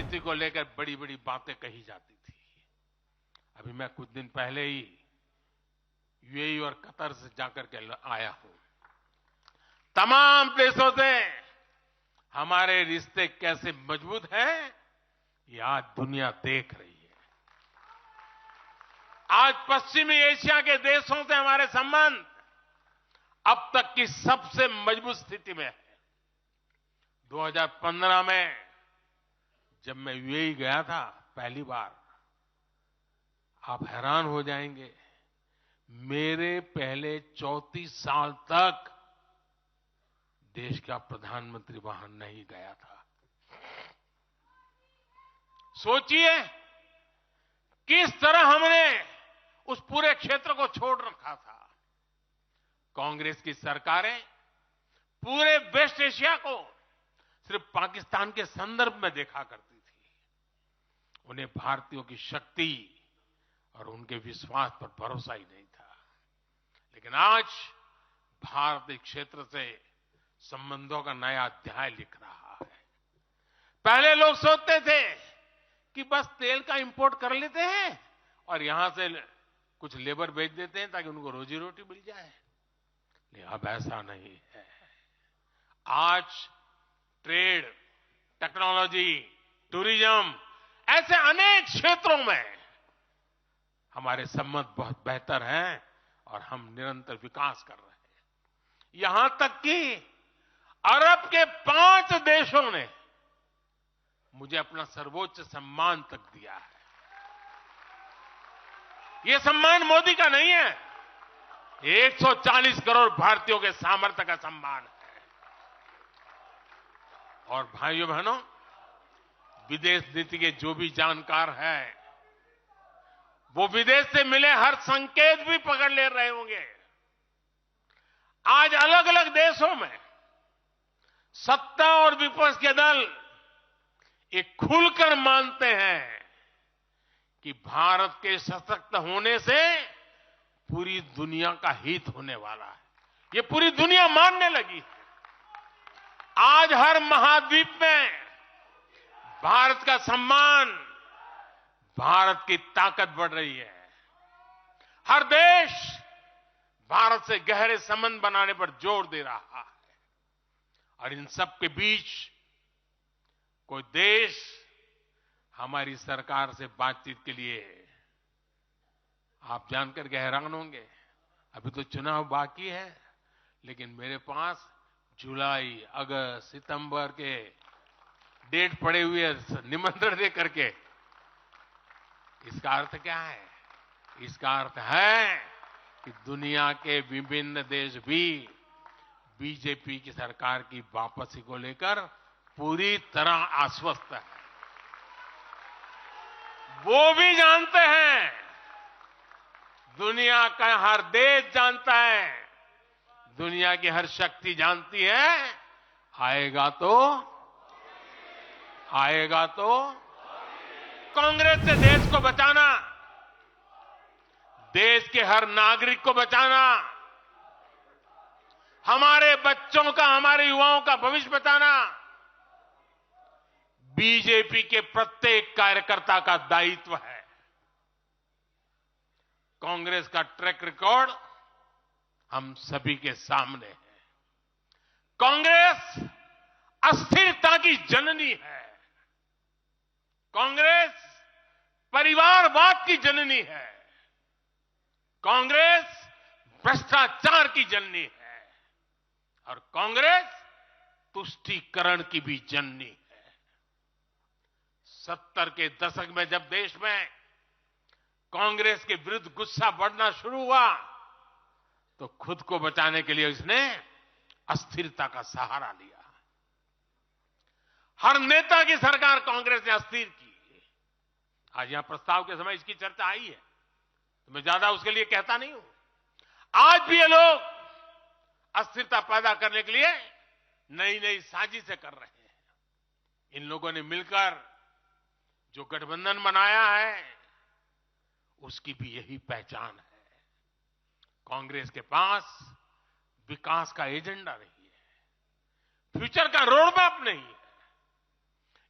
स्थिति को लेकर बड़ी बड़ी बातें कही जाती थी। अभी मैं कुछ दिन पहले ही यूएई और कतर से जाकर के आया हूं। तमाम देशों से हमारे रिश्ते कैसे मजबूत हैं, ये आज दुनिया देख रही है। आज पश्चिमी एशिया के देशों से हमारे संबंध अब तक की सबसे मजबूत स्थिति में है। 2015 में जब मैं यूएई गया था पहली बार, आप हैरान हो जाएंगे, मेरे पहले 34 साल तक देश का प्रधानमंत्री वहां नहीं गया था। सोचिए किस तरह हमने उस पूरे क्षेत्र को छोड़ रखा था। कांग्रेस की सरकारें पूरे वेस्ट एशिया को सिर्फ पाकिस्तान के संदर्भ में देखा करती थी। उन्हें भारतीयों की शक्ति और उनके विश्वास पर भरोसा ही नहीं था। लेकिन आज भारत इस क्षेत्र से संबंधों का नया अध्याय लिख रहा है। पहले लोग सोचते थे कि बस तेल का इंपोर्ट कर लेते हैं और यहां से कुछ लेबर भेज देते हैं ताकि उनको रोजी रोटी मिल जाए। लेकिन अब ऐसा नहीं है। आज ट्रेड, टेक्नोलॉजी, टूरिज्म, ऐसे अनेक क्षेत्रों में हमारे संबंध बहुत बेहतर हैं और हम निरंतर विकास कर रहे हैं। यहां तक कि अरब के 5 देशों ने मुझे अपना सर्वोच्च सम्मान तक दिया है। यह सम्मान मोदी का नहीं है, 140 करोड़ भारतीयों के सामर्थ्य का सम्मान है। और भाइयों बहनों, विदेश नीति के जो भी जानकार हैं, वो विदेश से मिले हर संकेत भी पकड़ ले रहे होंगे। आज अलग अलग देशों में सत्ता और विपक्ष के दल ये खुलकर मानते हैं कि भारत के सशक्त होने से पूरी दुनिया का हित होने वाला है। ये पूरी दुनिया मानने लगी है। आज हर महाद्वीप में भारत का सम्मान, भारत की ताकत बढ़ रही है। हर देश भारत से गहरे संबंध बनाने पर जोर दे रहा है। और इन सब के बीच कोई देश हमारी सरकार से बातचीत के लिए, आप जानकर के हैरान होंगे, अभी तो चुनाव बाकी है, लेकिन मेरे पास जुलाई, अगस्त, सितंबर के डेट पड़े हुए निमंत्रण दे करके। इसका अर्थ क्या है? इसका अर्थ है कि दुनिया के विभिन्न देश भी बीजेपी की सरकार की वापसी को लेकर पूरी तरह आश्वस्त है। वो भी जानते हैं, दुनिया का हर देश जानता है, दुनिया की हर शक्ति जानती है, आएगा तो कांग्रेस से देश को बचाना, देश के हर नागरिक को बचाना, हमारे बच्चों का, हमारे युवाओं का भविष्य बचाना बीजेपी के प्रत्येक कार्यकर्ता का दायित्व है। कांग्रेस का ट्रैक रिकॉर्ड हम सभी के सामने है। कांग्रेस अस्थिरता की जननी है। कांग्रेस परिवारवाद की जननी है। कांग्रेस भ्रष्टाचार की जननी है। और कांग्रेस तुष्टीकरण की भी जननी है। 70 के दशक में जब देश में कांग्रेस के विरुद्ध गुस्सा बढ़ना शुरू हुआ, तो खुद को बचाने के लिए उसने अस्थिरता का सहारा लिया। हर नेता की सरकार कांग्रेस ने अस्थिर की। आज यहां प्रस्ताव के समय इसकी चर्चा आई है, तो मैं ज्यादा उसके लिए कहता नहीं हूं। आज भी ये लोग अस्थिरता पैदा करने के लिए नई नई साजिशें कर रहे हैं। इन लोगों ने मिलकर जो गठबंधन बनाया है, उसकी भी यही पहचान है। कांग्रेस के पास विकास का एजेंडा नहीं है, फ्यूचर का रोड मैप नहीं है।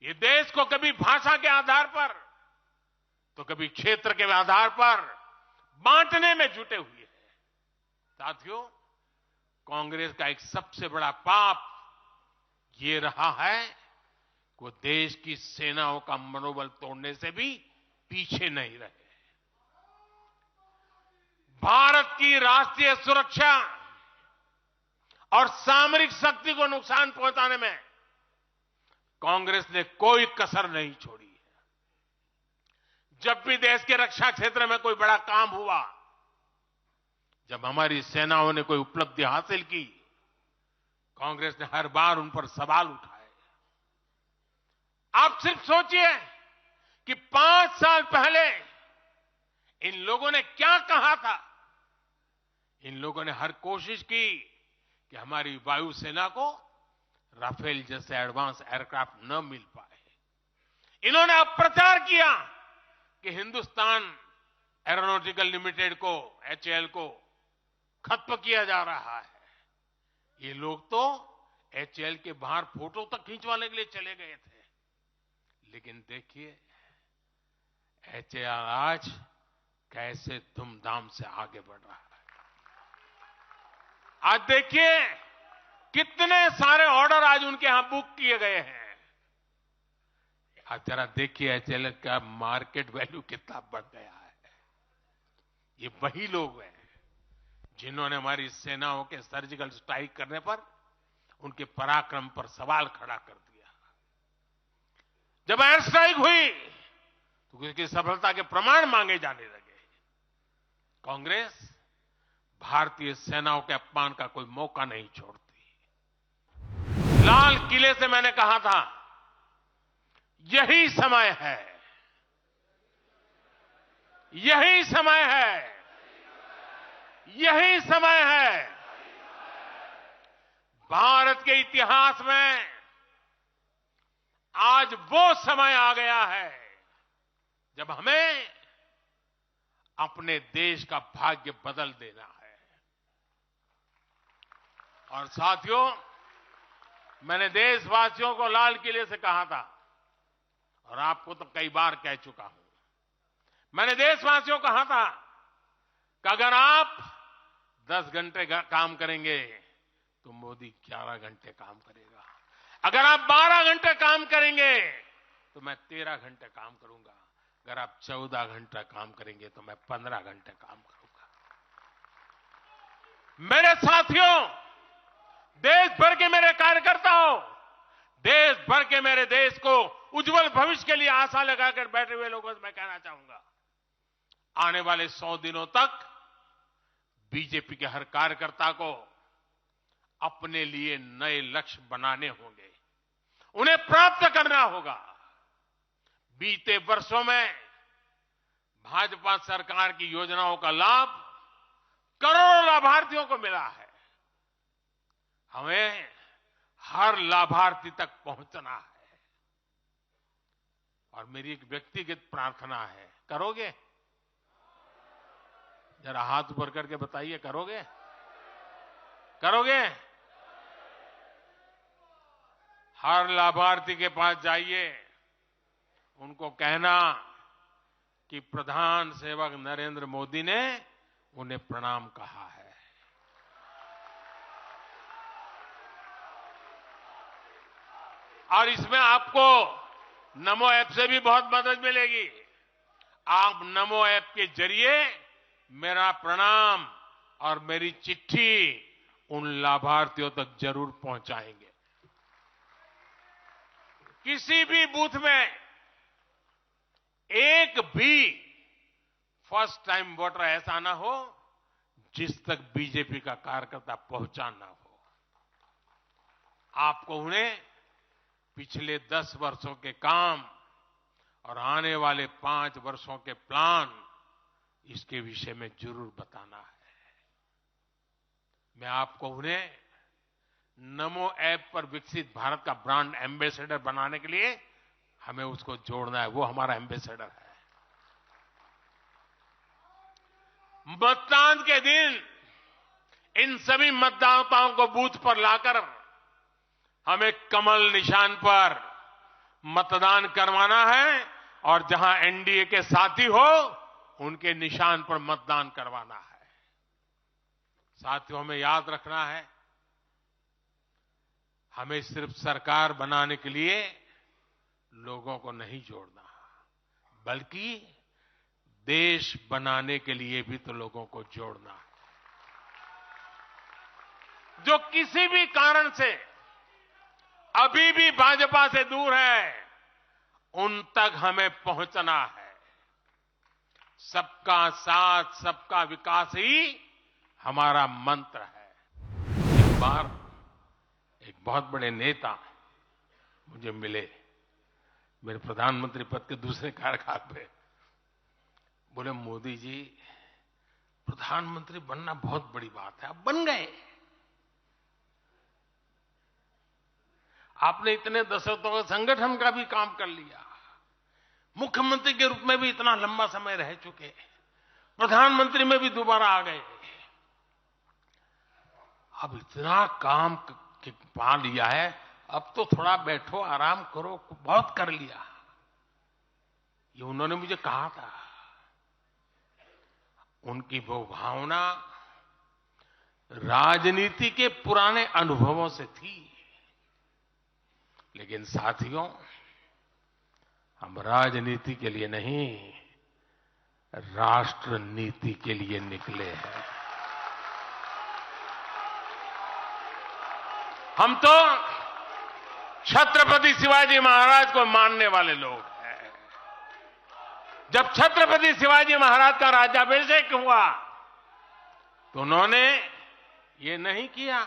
ये देश को कभी भाषा के आधार पर तो कभी क्षेत्र के आधार पर बांटने में जुटे हुए हैं। साथियों, कांग्रेस का एक सबसे बड़ा पाप ये रहा है कि वो देश की सेनाओं का मनोबल तोड़ने से भी पीछे नहीं रहे। भारत की राष्ट्रीय सुरक्षा और सामरिक शक्ति को नुकसान पहुंचाने में कांग्रेस ने कोई कसर नहीं छोड़ी है। जब भी देश के रक्षा क्षेत्र में कोई बड़ा काम हुआ, जब हमारी सेनाओं ने कोई उपलब्धि हासिल की, कांग्रेस ने हर बार उन पर सवाल उठाए। आप सिर्फ सोचिए कि 5 साल पहले इन लोगों ने क्या कहा था। इन लोगों ने हर कोशिश की कि हमारी वायुसेना को राफेल जैसे एडवांस एयरक्राफ्ट न मिल पाए। इन्होंने अप्रचार किया कि हिंदुस्तान एरोनॉटिकल लिमिटेड को, HAL को खत्म किया जा रहा है। ये लोग तो HAL के बाहर फोटो तक खींचवाने के लिए चले गए थे। लेकिन देखिए HAL आज कैसे धूमधाम से आगे बढ़ रहा है। आज देखिए कितने सारे ऑर्डर आज उनके यहां बुक किए गए हैं। आज जरा देखिए HAL का मार्केट वैल्यू कितना बढ़ गया है। ये वही लोग हैं जिन्होंने हमारी सेनाओं के सर्जिकल स्ट्राइक करने पर उनके पराक्रम पर सवाल खड़ा कर दिया। जब एयर स्ट्राइक हुई तो उसकी सफलता के प्रमाण मांगे जाने लगे। कांग्रेस भारतीय सेनाओं के अपमान का कोई मौका नहीं छोड़ती। लाल किले से मैंने कहा था, यही समय है, यही समय है, यही समय है। भारत के इतिहास में आज वो समय आ गया है जब हमें अपने देश का भाग्य बदल देना है। और साथियों, मैंने देशवासियों को लाल किले से कहा था और आपको तो कई बार कह चुका हूं। मैंने देशवासियों को कहा था कि अगर आप 10 घंटे काम करेंगे तो मोदी 11 घंटे काम करेगा। अगर आप 12 घंटे काम करेंगे तो मैं 13 घंटे काम करूंगा। अगर आप 14 घंटा काम करेंगे तो मैं 15 घंटे काम करूंगा। मेरे साथियों, देश भर के मेरे कार्यकर्ताओं, देश भर के मेरे देश को उज्जवल भविष्य के लिए आशा लगाकर बैठे हुए लोगों से मैं कहना चाहूंगा, आने वाले 100 दिनों तक बीजेपी के हर कार्यकर्ता को अपने लिए नए लक्ष्य बनाने होंगे, उन्हें प्राप्त करना होगा। बीते वर्षों में भाजपा सरकार की योजनाओं का लाभ करोड़ों लाभार्थियों को मिला है। हमें हर लाभार्थी तक पहुंचना है। और मेरी एक व्यक्तिगत प्रार्थना है, करोगे? जरा हाथ ऊपर करके बताइए, करोगे? करोगे? हर लाभार्थी के पास जाइए, उनको कहना कि प्रधान सेवक नरेंद्र मोदी ने उन्हें प्रणाम कहा है। और इसमें आपको नमो ऐप से भी बहुत मदद मिलेगी। आप नमो ऐप के जरिए मेरा प्रणाम और मेरी चिट्ठी उन लाभार्थियों तक जरूर पहुंचाएंगे। किसी भी बूथ में एक भी फर्स्ट टाइम वोटर ऐसा ना हो जिस तक बीजेपी का कार्यकर्ता पहुंचा ना हो। आपको उन्हें पिछले 10 वर्षों के काम और आने वाले 5 वर्षों के प्लान, इसके विषय में जरूर बताना है। मैं आपको उन्हें नमो ऐप पर विकसित भारत का ब्रांड एम्बेसडर बनाने के लिए हमें उसको जोड़ना है। वो हमारा एम्बेसडर है। मतदान के दिन इन सभी मतदाताओं को बूथ पर लाकर हमें कमल निशान पर मतदान करवाना है और जहां एनडीए के साथी हो उनके निशान पर मतदान करवाना है। साथियों, हमें याद रखना है, हमें सिर्फ सरकार बनाने के लिए लोगों को नहीं जोड़ना, बल्कि देश बनाने के लिए भी तो लोगों को जोड़ना है। जो किसी भी कारण से अभी भी भाजपा से दूर है, उन तक हमें पहुंचना है। सबका साथ, सबका विकास ही हमारा मंत्र है। एक बार एक बहुत बड़े नेता मुझे मिले, मेरे प्रधानमंत्री पद के दूसरे कार्यकाल पे। बोले, मोदी जी, प्रधानमंत्री बनना बहुत बड़ी बात है, आप बन गए। आपने इतने दशकों के संगठन का भी काम कर लिया, मुख्यमंत्री के रूप में भी इतना लंबा समय रह चुके, प्रधानमंत्री में भी दोबारा आ गए। अब इतना काम पा लिया है, अब तो थोड़ा बैठो, आराम करो, बहुत कर लिया। ये उन्होंने मुझे कहा था। उनकी वो भावना राजनीति के पुराने अनुभवों से थी। लेकिन साथियों, हम राजनीति के लिए नहीं, राष्ट्र नीति के लिए निकले हैं। हम तो छत्रपति शिवाजी महाराज को मानने वाले लोग हैं। जब छत्रपति शिवाजी महाराज का राज्याभिषेक हुआ तो उन्होंने ये नहीं किया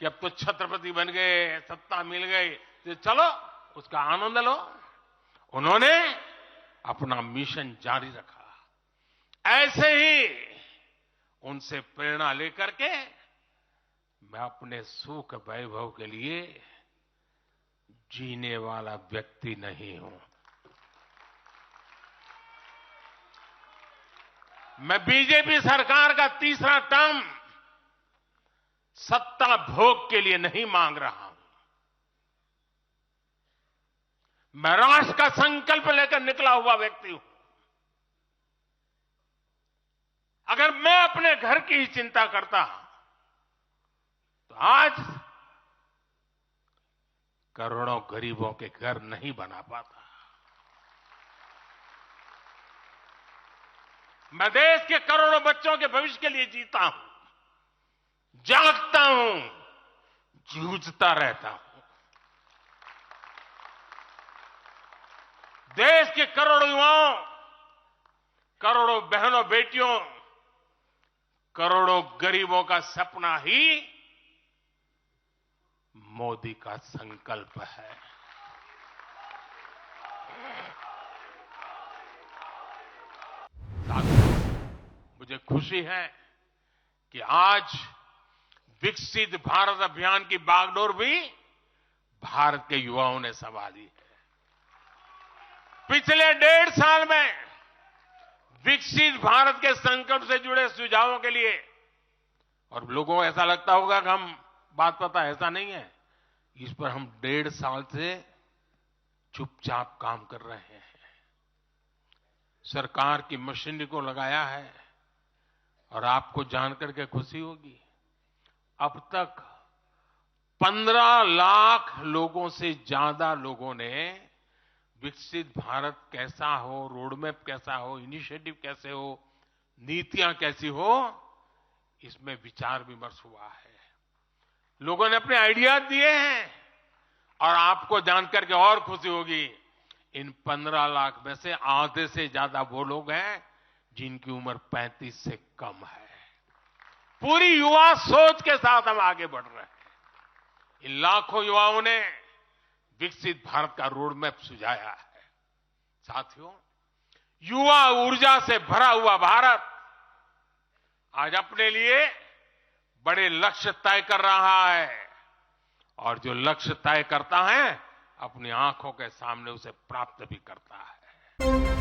कि अब तो छत्रपति बन गए, सत्ता मिल गई तो चलो उसका आनंद लो। उन्होंने अपना मिशन जारी रखा। ऐसे ही उनसे प्रेरणा लेकर के मैं अपने सुख वैभव के लिए जीने वाला व्यक्ति नहीं हूं। मैं बीजेपी सरकार का तीसरा टर्म सत्ता भोग के लिए नहीं मांग रहा हूं। मैं राष्ट्र का संकल्प लेकर निकला हुआ व्यक्ति हूं। अगर मैं अपने घर की ही चिंता करता तो आज करोड़ों गरीबों के घर नहीं बना पाता। मैं देश के करोड़ों बच्चों के भविष्य के लिए जीता हूं, जागता हूं, जूझता रहता हूं। देश के करोड़ों युवाओं, करोड़ों बहनों बेटियों, करोड़ों गरीबों का सपना ही मोदी का संकल्प है। मुझे खुशी है कि आज विकसित भारत अभियान की बागडोर भी भारत के युवाओं ने संभाली है। पिछले 1.5 साल में विकसित भारत के संकल्प से जुड़े सुझावों के लिए, और लोगों को ऐसा लगता होगा कि हम बात पता, ऐसा नहीं है। इस पर हम 1.5 साल से चुपचाप काम कर रहे हैं। सरकार की मशीनरी को लगाया है और आपको जानकर के खुशी होगी, अब तक 15 लाख लोगों से ज्यादा लोगों ने विकसित भारत कैसा हो, रोडमैप कैसा हो, इनिशिएटिव कैसे हो, नीतियां कैसी हो, इसमें विचार विमर्श हुआ है। लोगों ने अपने आइडियाज दिए हैं और आपको जानकर के और खुशी होगी, इन 15 लाख में से आधे से ज्यादा वो लोग हैं जिनकी उम्र 35 से कम है। पूरी युवा सोच के साथ हम आगे बढ़ रहे हैं। इन लाखों युवाओं ने विकसित भारत का रोडमैप सुझाया है। साथियों, युवा ऊर्जा से भरा हुआ भारत आज अपने लिए बड़े लक्ष्य तय कर रहा है, और जो लक्ष्य तय करता है अपनी आंखों के सामने उसे प्राप्त भी करता है।